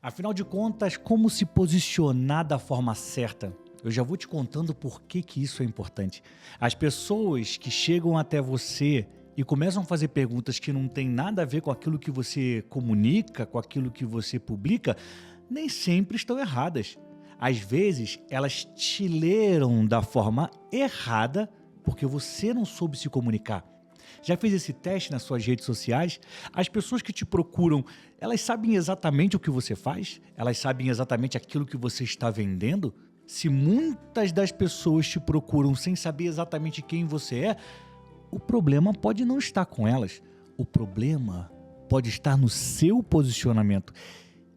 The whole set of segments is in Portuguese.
Afinal de contas, como se posicionar da forma certa? Eu já vou te contando por que isso é importante. As pessoas que chegam até você e começam a fazer perguntas que não têm nada a ver com aquilo que você comunica, com aquilo que você publica, nem sempre estão erradas. Às vezes, elas te leram da forma errada porque você não soube se comunicar. Já fez esse teste nas suas redes sociais? As pessoas que te procuram, elas sabem exatamente o que você faz? Elas sabem exatamente aquilo que você está vendendo? Se muitas das pessoas te procuram sem saber exatamente quem você é, o problema pode não estar com elas. O problema pode estar no seu posicionamento.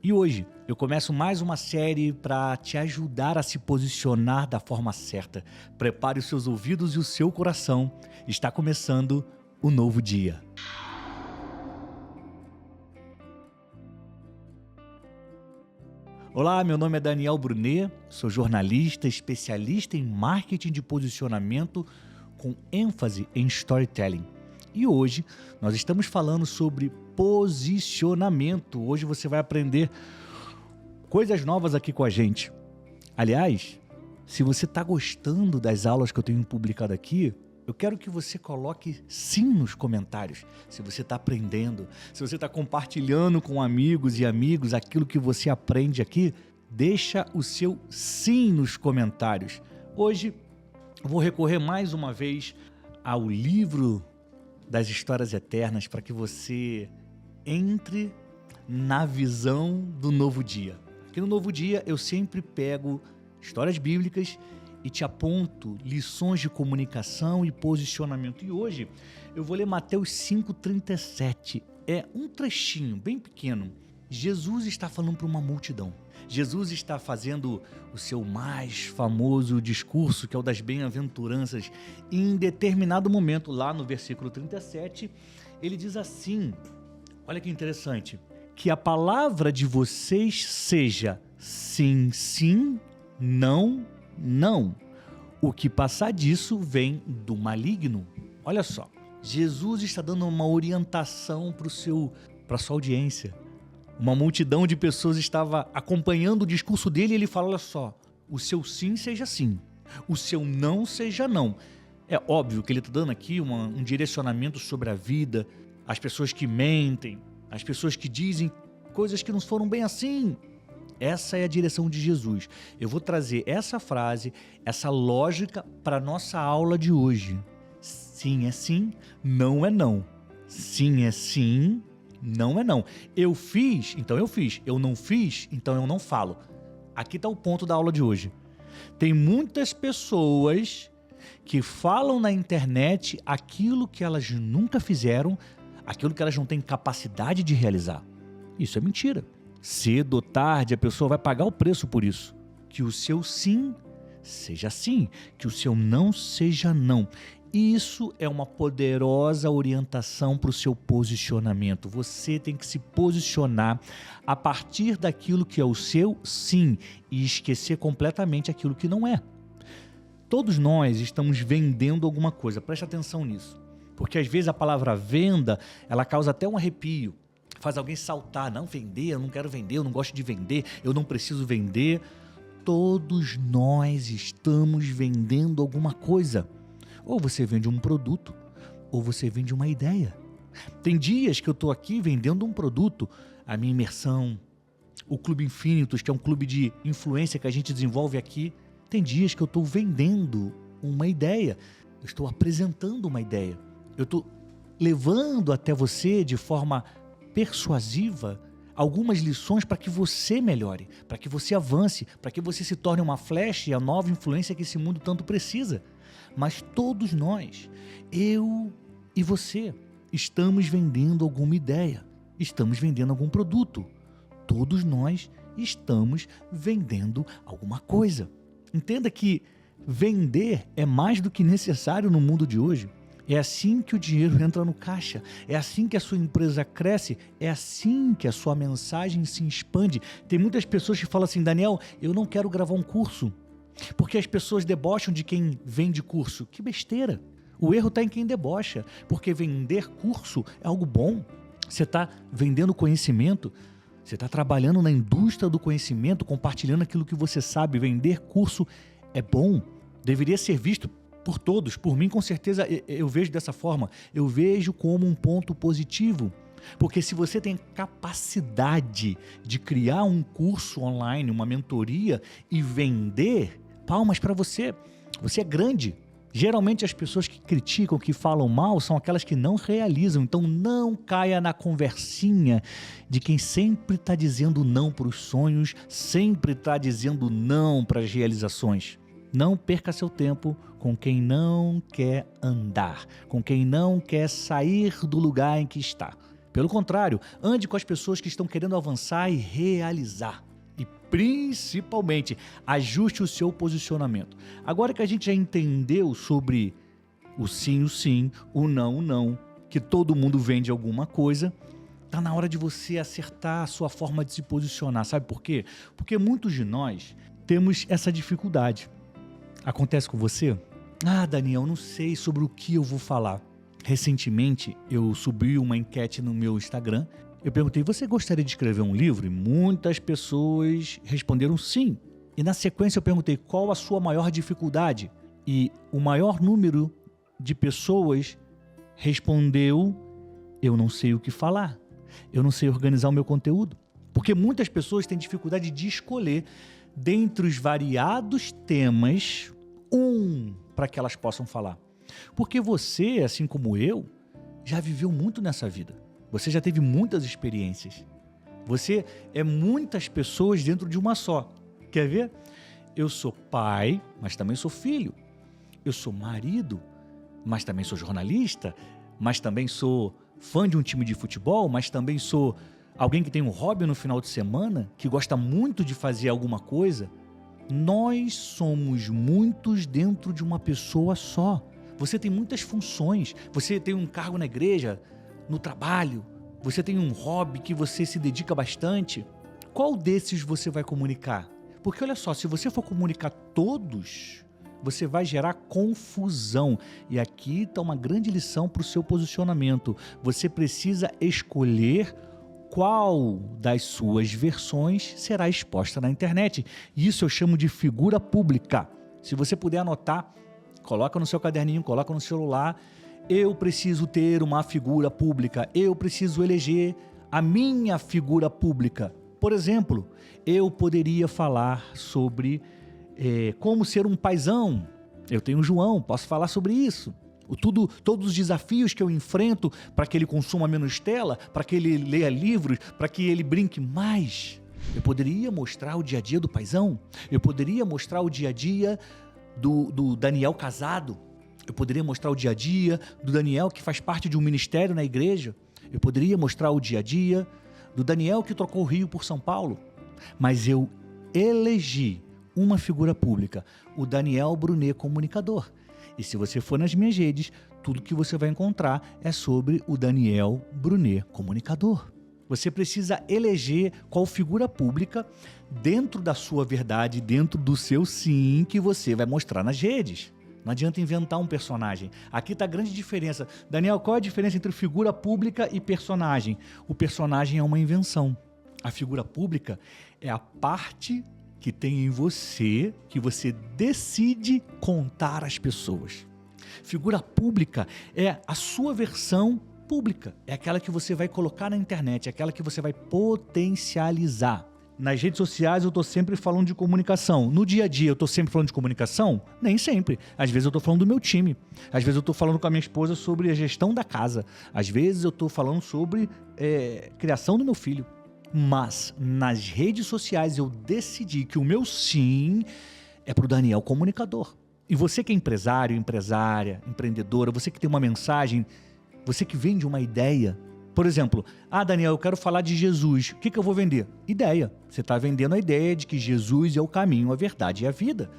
E hoje eu começo mais uma série para te ajudar a se posicionar da forma certa. Prepare os seus ouvidos e o seu coração. Está começando o novo dia. Olá, meu nome é Daniel Brunet, sou jornalista, especialista em marketing de posicionamento com ênfase em storytelling. E hoje nós estamos falando sobre posicionamento. Hoje você vai aprender coisas novas aqui com a gente. Aliás, se você está gostando das aulas que eu tenho publicado aqui, eu quero que você coloque sim nos comentários. Se você está aprendendo, se você está compartilhando com amigos e amigos aquilo que você aprende aqui, deixa o seu sim nos comentários. Hoje eu vou recorrer mais uma vez ao livro das histórias eternas para que você entre na visão do novo dia. Porque no novo dia eu sempre pego histórias bíblicas e te aponto lições de comunicação e posicionamento. E hoje eu vou ler Mateus 5,37. É um trechinho bem pequeno. Jesus está falando para uma multidão. Jesus está fazendo o seu mais famoso discurso, que é o das bem-aventuranças. E em determinado momento, lá no versículo 37, ele diz assim, olha que interessante, que a palavra de vocês seja sim, sim, não, não. O que passar disso vem do maligno. Olha só, Jesus está dando uma orientação para a sua audiência. Uma multidão de pessoas estava acompanhando o discurso dele e ele fala, olha só, o seu sim seja sim, o seu não seja não. É óbvio que ele está dando aqui um direcionamento sobre a vida, as pessoas que mentem, as pessoas que dizem coisas que não foram bem assim. Essa é a direção de Jesus. Eu vou trazer essa frase, essa lógica para a nossa aula de hoje. Sim é sim, não é não. Sim é sim, não é não. Eu fiz, então eu fiz. Eu não fiz, então eu não falo. Aqui está o ponto da aula de hoje. Tem muitas pessoas que falam na internet aquilo que elas nunca fizeram, aquilo que elas não têm capacidade de realizar. Isso é mentira. Cedo ou tarde a pessoa vai pagar o preço por isso. Que o seu sim seja sim, que o seu não seja não. Isso é uma poderosa orientação para o seu posicionamento. Você tem que se posicionar a partir daquilo que é o seu sim e esquecer completamente aquilo que não é. Todos nós estamos vendendo alguma coisa, preste atenção nisso. Porque às vezes a palavra venda, ela causa até um arrepio. Faz alguém saltar, não vender, eu não quero vender, eu não gosto de vender, eu não preciso vender. Todos nós estamos vendendo alguma coisa. Ou você vende um produto, ou você vende uma ideia. Tem dias que eu estou aqui vendendo um produto, a minha imersão, o Clube Infinitos, que é um clube de influência que a gente desenvolve aqui. Tem dias que eu estou vendendo uma ideia, eu estou apresentando uma ideia, eu estou levando até você de forma persuasiva algumas lições para que você melhore, para que você avance, para que você se torne uma flecha e a nova influência que esse mundo tanto precisa. Mas todos nós, eu e você, estamos vendendo alguma ideia, estamos vendendo algum produto. Todos nós estamos vendendo alguma coisa. Entenda que vender é mais do que necessário no mundo de hoje. É assim que o dinheiro entra no caixa, é assim que a sua empresa cresce, é assim que a sua mensagem se expande. Tem muitas pessoas que falam assim, Daniel, eu não quero gravar um curso, porque as pessoas debocham de quem vende curso. Que besteira! O erro está em quem debocha, porque vender curso é algo bom. Você está vendendo conhecimento. Você está trabalhando na indústria do conhecimento, compartilhando aquilo que você sabe. Vender curso é bom, deveria ser visto por todos. Por mim, com certeza, eu vejo dessa forma. Eu vejo como um ponto positivo. Porque se você tem capacidade de criar um curso online, uma mentoria e vender, palmas para você. Você é grande. Geralmente as pessoas que criticam, que falam mal, são aquelas que não realizam. Então não caia na conversinha de quem sempre está dizendo não para os sonhos, sempre está dizendo não para as realizações. Não perca seu tempo com quem não quer andar, com quem não quer sair do lugar em que está. Pelo contrário, ande com as pessoas que estão querendo avançar e realizar. E principalmente, ajuste o seu posicionamento. Agora que a gente já entendeu sobre o sim, o não, que todo mundo vende alguma coisa, está na hora de você acertar a sua forma de se posicionar. Sabe por quê? Porque muitos de nós temos essa dificuldade. Acontece com você? Ah, Daniel, não sei sobre o que eu vou falar. Recentemente, eu subi uma enquete no meu Instagram. Eu perguntei, você gostaria de escrever um livro? E muitas pessoas responderam sim. E na sequência eu perguntei, qual a sua maior dificuldade? E o maior número de pessoas respondeu, eu não sei o que falar. Eu não sei organizar o meu conteúdo. Porque muitas pessoas têm dificuldade de escolher, dentre os variados temas, para que elas possam falar. Porque você, assim como eu, já viveu muito nessa vida. Você já teve muitas experiências. Você é muitas pessoas dentro de uma só. Quer ver? Eu sou pai, mas também sou filho. Eu sou marido, mas também sou jornalista, mas também sou fã de um time de futebol, mas também sou alguém que tem um hobby no final de semana, que gosta muito de fazer alguma coisa. Nós somos muitos dentro de uma pessoa só. Você tem muitas funções, você tem um cargo na igreja, no trabalho, você tem um hobby que você se dedica bastante. Qual desses você vai comunicar? Porque olha só, se você for comunicar todos, você vai gerar confusão. E aqui está uma grande lição para o seu posicionamento. Você precisa escolher qual das suas versões será exposta na internet. Isso eu chamo de figura pública. Se você puder anotar, coloca no seu caderninho, coloca no celular. Eu preciso ter uma figura pública. Eu preciso eleger a minha figura pública. Por exemplo, eu poderia falar sobre como ser um paizão. Eu tenho o João, posso falar sobre isso. Todos os desafios que eu enfrento para que ele consuma menos tela, para que ele leia livros, para que ele brinque mais. Eu poderia mostrar o dia a dia do paizão. Eu poderia mostrar o dia a dia do Daniel casado. Eu poderia mostrar o dia a dia do Daniel que faz parte de um ministério na igreja. Eu poderia mostrar o dia a dia do Daniel que trocou o Rio por São Paulo. Mas eu elegi uma figura pública, o Daniel Brunet, comunicador. E se você for nas minhas redes, tudo que você vai encontrar é sobre o Daniel Brunet, comunicador. Você precisa eleger qual figura pública dentro da sua verdade, dentro do seu sim, que você vai mostrar nas redes. Não adianta inventar um personagem. Aqui está a grande diferença. Daniel, qual é a diferença entre figura pública e personagem? O personagem é uma invenção. A figura pública é a parte que tem em você, que você decide contar às pessoas. Figura pública é a sua versão pública. É aquela que você vai colocar na internet, é aquela que você vai potencializar. Nas redes sociais eu estou sempre falando de comunicação. No dia a dia eu estou sempre falando de comunicação? Nem sempre. Às vezes eu estou falando do meu time. Às vezes eu estou falando com a minha esposa sobre a gestão da casa. Às vezes eu estou falando sobre criação do meu filho. Mas nas redes sociais eu decidi que o meu sim é para o Daniel comunicador. E você que é empresário, empresária, empreendedora, você que tem uma mensagem, você que vende uma ideia. Por exemplo, Daniel, eu quero falar de Jesus. O que eu vou vender? Ideia. Você está vendendo a ideia de que Jesus é o caminho, a verdade e a vida.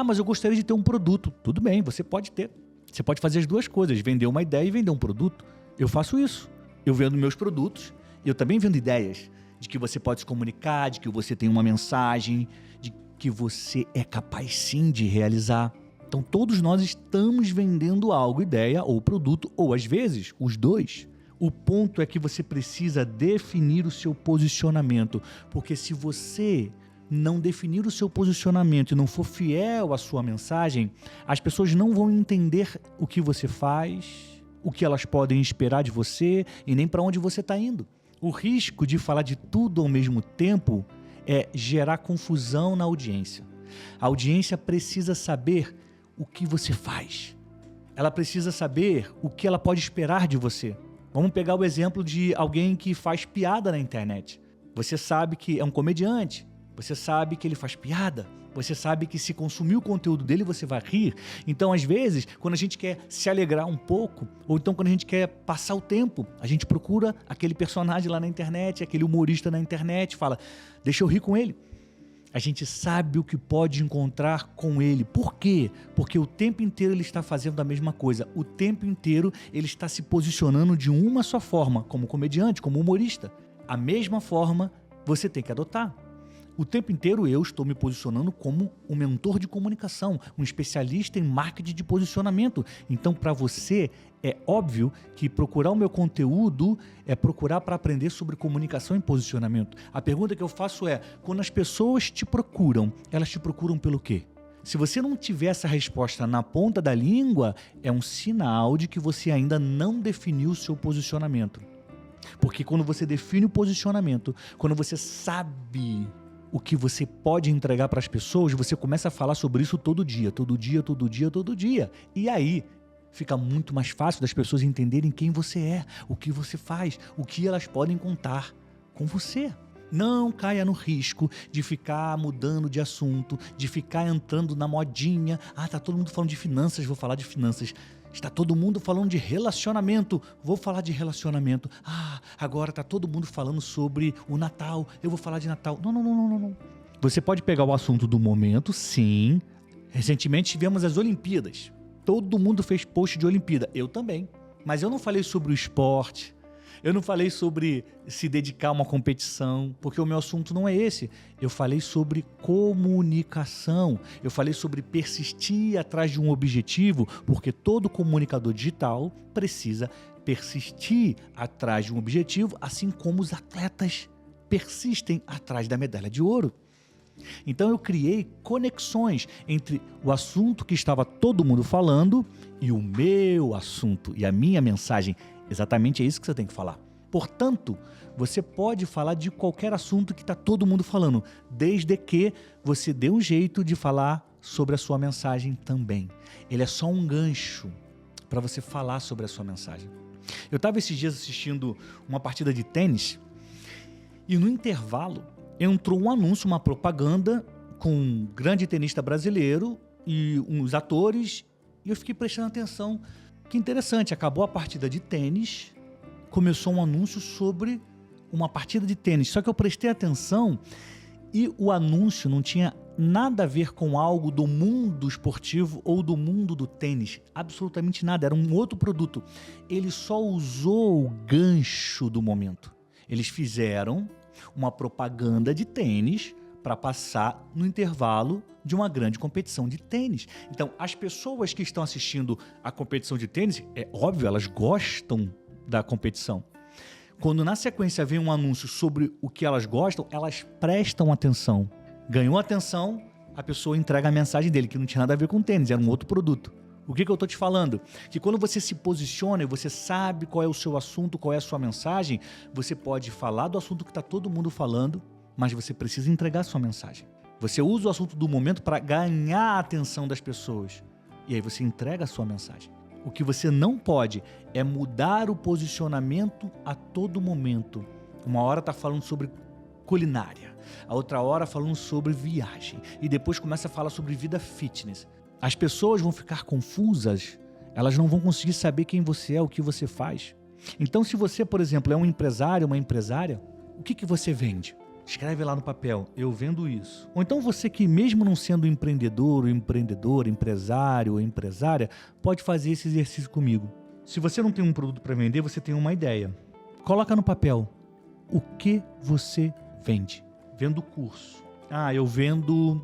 Mas eu gostaria de ter um produto. Tudo bem, você pode ter. Você pode fazer as duas coisas, vender uma ideia e vender um produto. Eu faço isso. Eu vendo meus produtos e eu também vendo ideias de que você pode se comunicar, de que você tem uma mensagem, de que você é capaz sim de realizar. Então todos nós estamos vendendo algo, ideia ou produto, ou às vezes os dois. O ponto é que você precisa definir o seu posicionamento, porque se você não definir o seu posicionamento e não for fiel à sua mensagem, as pessoas não vão entender o que você faz, o que elas podem esperar de você e nem para onde você está indo. O risco de falar de tudo ao mesmo tempo é gerar confusão na audiência. A audiência precisa saber o que você faz. Ela precisa saber o que ela pode esperar de você. Vamos pegar o exemplo de alguém que faz piada na internet. Você sabe que é um comediante, você sabe que ele faz piada, você sabe que se consumir o conteúdo dele você vai rir. Então, às vezes, quando a gente quer se alegrar um pouco, ou então quando a gente quer passar o tempo, a gente procura aquele personagem lá na internet, aquele humorista na internet, fala, deixa eu rir com ele. A gente sabe o que pode encontrar com ele. Por quê? Porque o tempo inteiro ele está fazendo a mesma coisa. O tempo inteiro ele está se posicionando de uma só forma, como comediante, como humorista. A mesma forma você tem que adotar. O tempo inteiro eu estou me posicionando como um mentor de comunicação, um especialista em marketing de posicionamento. Então, para você, é óbvio que procurar o meu conteúdo é procurar para aprender sobre comunicação e posicionamento. A pergunta que eu faço é, quando as pessoas te procuram, elas te procuram pelo quê? Se você não tiver essa resposta na ponta da língua, é um sinal de que você ainda não definiu o seu posicionamento. Porque quando você define o posicionamento, quando você sabe o que você pode entregar para as pessoas, você começa a falar sobre isso todo dia. E aí fica muito mais fácil das pessoas entenderem quem você é, o que você faz, o que elas podem contar com você. Não caia no risco de ficar mudando de assunto, de ficar entrando na modinha. Ah, tá todo mundo falando de finanças, vou falar de finanças. Está todo mundo falando de relacionamento, vou falar de relacionamento. Ah, agora está todo mundo falando sobre o Natal, eu vou falar de Natal. Não. Você pode pegar o assunto do momento, sim. Recentemente tivemos as Olimpíadas. Todo mundo fez post de Olimpíada, eu também. Mas eu não falei sobre o esporte, eu não falei sobre se dedicar a uma competição, porque o meu assunto não é esse. Eu falei sobre comunicação, eu falei sobre persistir atrás de um objetivo, porque todo comunicador digital precisa persistir atrás de um objetivo, assim como os atletas persistem atrás da medalha de ouro. Então eu criei conexões entre o assunto que estava todo mundo falando e o meu assunto e a minha mensagem. Exatamente é isso que você tem que falar. Portanto, você pode falar de qualquer assunto que está todo mundo falando, desde que você dê um jeito de falar sobre a sua mensagem também. Ele é só um gancho para você falar sobre a sua mensagem. Eu estava esses dias assistindo uma partida de tênis e no intervalo entrou um anúncio, uma propaganda com um grande tenista brasileiro e uns atores e eu fiquei prestando atenção. Que interessante, acabou a partida de tênis, começou um anúncio sobre uma partida de tênis. Só que eu prestei atenção e o anúncio não tinha nada a ver com algo do mundo esportivo ou do mundo do tênis. Absolutamente nada, era um outro produto. Ele só usou o gancho do momento. Eles fizeram uma propaganda de tênis para passar no intervalo de uma grande competição de tênis. Então, as pessoas que estão assistindo a competição de tênis, é óbvio, elas gostam da competição. Quando na sequência vem um anúncio sobre o que elas gostam, elas prestam atenção. Ganhou atenção, a pessoa entrega a mensagem dele, que não tinha nada a ver com tênis, era um outro produto. O que eu estou te falando? Que quando você se posiciona e você sabe qual é o seu assunto, qual é a sua mensagem, você pode falar do assunto que está todo mundo falando, mas você precisa entregar a sua mensagem. Você usa o assunto do momento para ganhar a atenção das pessoas. E aí você entrega a sua mensagem. O que você não pode é mudar o posicionamento a todo momento. Uma hora está falando sobre culinária, a outra hora falando sobre viagem. E depois começa a falar sobre vida fitness. As pessoas vão ficar confusas, elas não vão conseguir saber quem você é, o que você faz. Então, se você, por exemplo, é um empresário, uma empresária, o que você vende? Escreve lá no papel, eu vendo isso. Ou então você que mesmo não sendo empreendedor, empresário ou empresária, pode fazer esse exercício comigo. Se você não tem um produto para vender, você tem uma ideia. Coloca no papel, o que você vende? Vendo curso. Ah, eu vendo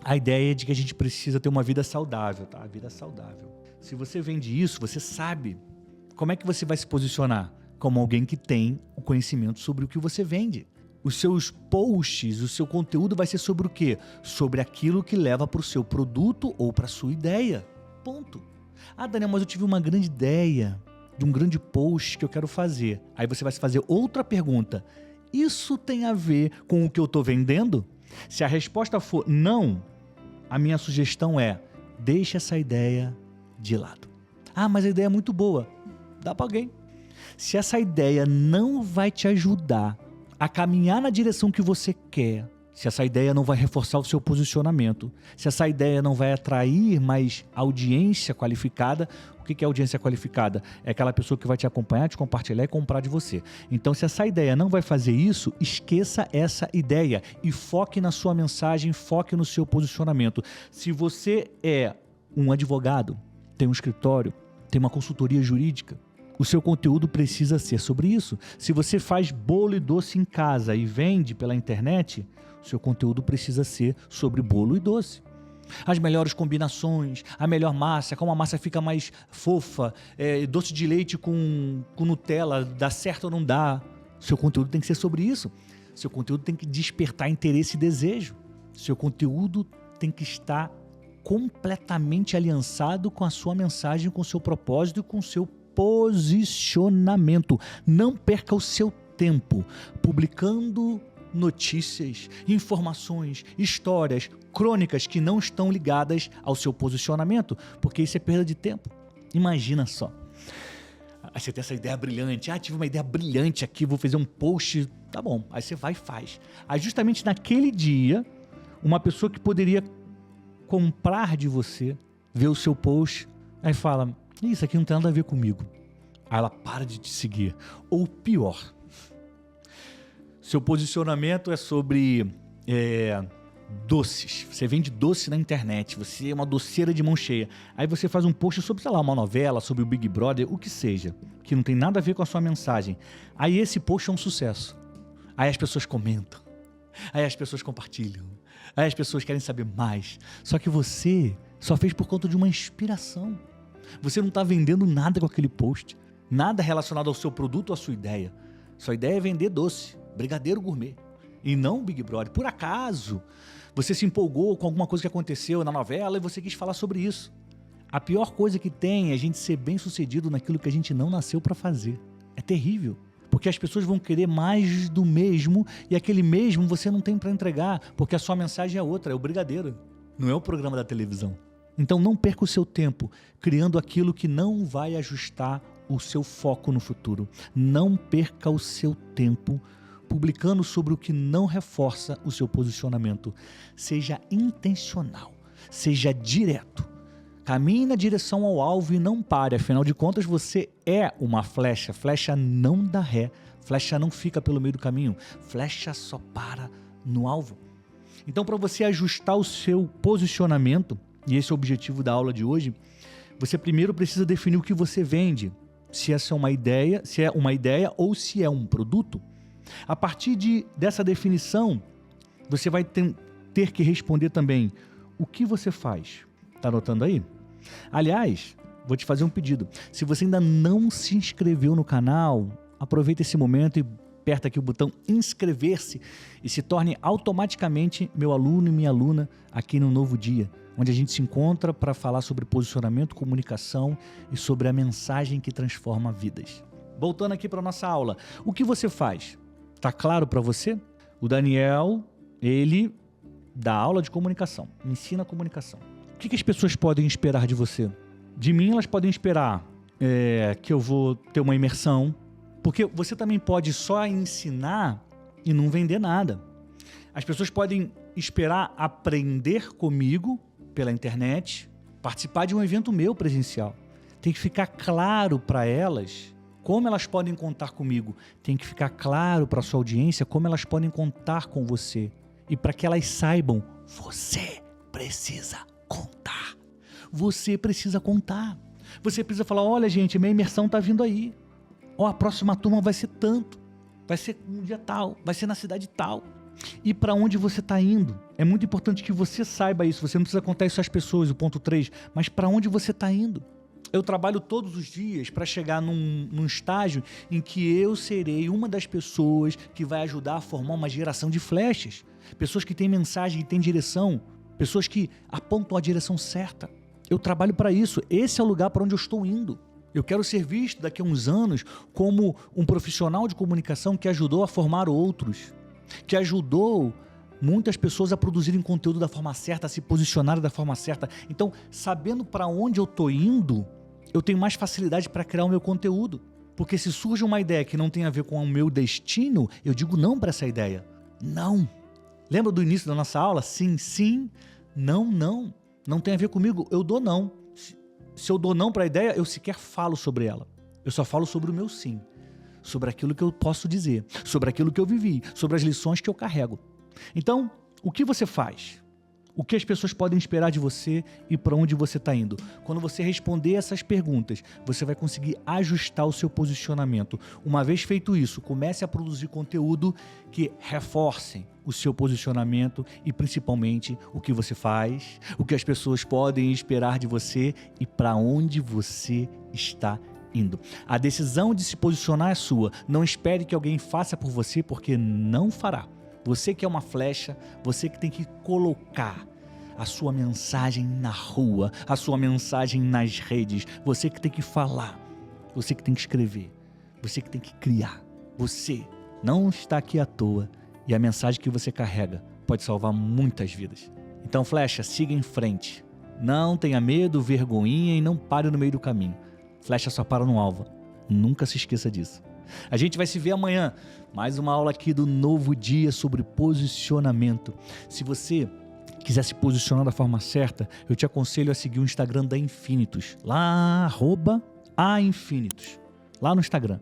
a ideia de que a gente precisa ter uma vida saudável, tá? Vida saudável. Se você vende isso, você sabe como é que você vai se posicionar. como alguém que tem o conhecimento sobre o que você vende. Os seus posts, o seu conteúdo vai ser sobre o quê? Sobre aquilo que leva para o seu produto ou para a sua ideia. Ponto. Ah, Daniel, mas eu tive uma grande ideia de um grande post que eu quero fazer. Aí você vai se fazer outra pergunta. Isso tem a ver com o que eu estou vendendo? Se a resposta for não, a minha sugestão é: deixa essa ideia de lado. Ah, mas a ideia é muito boa. Dá para alguém. Se essa ideia não vai te ajudar a caminhar na direção que você quer, se essa ideia não vai reforçar o seu posicionamento, se essa ideia não vai atrair mais audiência qualificada, o que é audiência qualificada? É aquela pessoa que vai te acompanhar, te compartilhar e comprar de você. Então, se essa ideia não vai fazer isso, esqueça essa ideia e foque na sua mensagem, foque no seu posicionamento. Se você é um advogado, tem um escritório, tem uma consultoria jurídica, o seu conteúdo precisa ser sobre isso. Se você faz bolo e doce em casa e vende pela internet, o seu conteúdo precisa ser sobre bolo e doce. As melhores combinações, a melhor massa, como a massa fica mais fofa, doce de leite com Nutella, dá certo ou não dá. Seu conteúdo tem que ser sobre isso. Seu conteúdo tem que despertar interesse e desejo. Seu conteúdo tem que estar completamente aliançado com a sua mensagem, com o seu propósito e com o seu posicionamento. Não perca o seu tempo publicando notícias, informações, histórias, crônicas que não estão ligadas ao seu posicionamento, porque isso é perda de tempo. Imagina só. Aí você tem essa ideia brilhante. Ah, tive uma ideia brilhante aqui, vou fazer um post. Tá bom, aí você vai e faz. Aí justamente naquele dia, uma pessoa que poderia comprar de você, vê o seu post, aí fala: isso aqui não tem nada a ver comigo. Aí ela para de te seguir. Ou pior, seu posicionamento é sobre doces. Você vende doce na internet, você é uma doceira de mão cheia. Aí você faz um post sobre, sei lá, uma novela, sobre o Big Brother, o que seja, que não tem nada a ver com a sua mensagem. Aí esse post é um sucesso. Aí as pessoas comentam. Aí as pessoas compartilham. Aí as pessoas querem saber mais. Só que você só fez por conta de uma inspiração. Você não está vendendo nada com aquele post. Nada relacionado ao seu produto ou à sua ideia. Sua ideia é vender doce, brigadeiro gourmet. E não Big Brother. Por acaso, você se empolgou com alguma coisa que aconteceu na novela e você quis falar sobre isso. A pior coisa que tem é a gente ser bem sucedido naquilo que a gente não nasceu para fazer. É terrível. Porque as pessoas vão querer mais do mesmo e aquele mesmo você não tem para entregar, porque a sua mensagem é outra, é o brigadeiro. Não é o programa da televisão. Então não perca o seu tempo criando aquilo que não vai ajustar o seu foco no futuro. Não perca o seu tempo publicando sobre o que não reforça o seu posicionamento. Seja intencional, seja direto. Caminhe na direção ao alvo e não pare. Afinal de contas, você é uma flecha. Flecha não dá ré. Flecha não fica pelo meio do caminho. Flecha só para no alvo. Então, para você ajustar o seu posicionamento, e esse é o objetivo da aula de hoje, você primeiro precisa definir o que você vende. Se essa é uma ideia, ou se é um produto. A partir dessa definição, você vai ter que responder também o que você faz. Está anotando aí? Aliás, vou te fazer um pedido. Se você ainda não se inscreveu no canal, aproveita esse momento e aperta aqui o botão inscrever-se e se torne automaticamente meu aluno e minha aluna aqui no Novo Dia, onde a gente se encontra para falar sobre posicionamento, comunicação e sobre a mensagem que transforma vidas. Voltando aqui para a nossa aula, o que você faz? Tá claro para você? O Daniel, ele dá aula de comunicação, ensina a comunicação. O que as pessoas podem esperar de você? De mim, elas podem esperar que eu vou ter uma imersão, porque você também pode só ensinar e não vender nada. As pessoas podem esperar aprender comigo pela internet, participar de um evento meu presencial. Tem que ficar claro para elas como elas podem contar comigo. Tem que ficar claro para a sua audiência como elas podem contar com você. E para que elas saibam, você precisa contar. Você precisa contar. Você precisa falar: olha, gente, minha imersão está vindo aí. Ó, a próxima turma vai ser tanto. Vai ser um dia tal. Vai ser na cidade tal. E para onde você está indo? É muito importante que você saiba isso. Você não precisa contar isso às pessoas, o ponto 3. Mas para onde você está indo? Eu trabalho todos os dias para chegar num estágio em que eu serei uma das pessoas que vai ajudar a formar uma geração de flechas. Pessoas que têm mensagem, que têm direção. Pessoas que apontam a direção certa. Eu trabalho para isso. Esse é o lugar para onde eu estou indo. Eu quero ser visto daqui a uns anos como um profissional de comunicação que ajudou a formar outros. Que ajudou muitas pessoas a produzirem conteúdo da forma certa, a se posicionarem da forma certa. Então, sabendo para onde eu estou indo, eu tenho mais facilidade para criar o meu conteúdo. Porque se surge uma ideia que não tem a ver com o meu destino, eu digo não para essa ideia. Não. Lembra do início da nossa aula? Sim, sim. Não, não. Não tem a ver comigo. Eu dou não. Se eu dou não para a ideia, eu sequer falo sobre ela. Eu só falo sobre o meu sim. Sobre aquilo que eu posso dizer. Sobre aquilo que eu vivi. Sobre as lições que eu carrego. Então, o que você faz? O que as pessoas podem esperar de você e para onde você está indo? Quando você responder essas perguntas, você vai conseguir ajustar o seu posicionamento. Uma vez feito isso, comece a produzir conteúdo que reforcem o seu posicionamento e principalmente o que você faz, o que as pessoas podem esperar de você e para onde você está indo. A decisão de se posicionar é sua. Não espere que alguém faça por você, porque não fará. Você que é uma flecha, você que tem que colocar a sua mensagem na rua, a sua mensagem nas redes, você que tem que falar, você que tem que escrever, você que tem que criar. Você não está aqui à toa e a mensagem que você carrega pode salvar muitas vidas. Então, flecha, siga em frente. Não tenha medo, vergonhinha e não pare no meio do caminho. Flecha só para no alvo. Nunca se esqueça disso. A gente vai se ver amanhã. Mais uma aula aqui do Novo Dia sobre posicionamento. Se você quiser se posicionar da forma certa, eu te aconselho a seguir o Instagram da Infinitus. Lá, @aInfinitus. Lá no Instagram.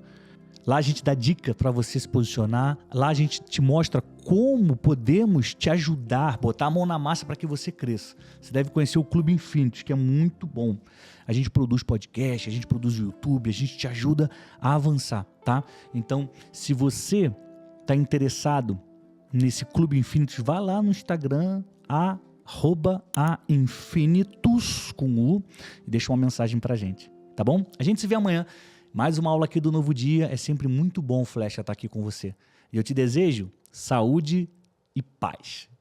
Lá a gente dá dica para você se posicionar. Lá a gente te mostra como podemos te ajudar, botar a mão na massa para que você cresça. Você deve conhecer o Clube Infinitus, que é muito bom. A gente produz podcast, a gente produz YouTube, a gente te ajuda a avançar, tá? Então, se você está interessado nesse Clube Infinitus, vá lá no Instagram, @aInfinitus, com U, e deixa uma mensagem pra gente, tá bom? A gente se vê amanhã. Mais uma aula aqui do Novo Dia. É sempre muito bom, Flecha, estar aqui com você. E eu te desejo saúde e paz.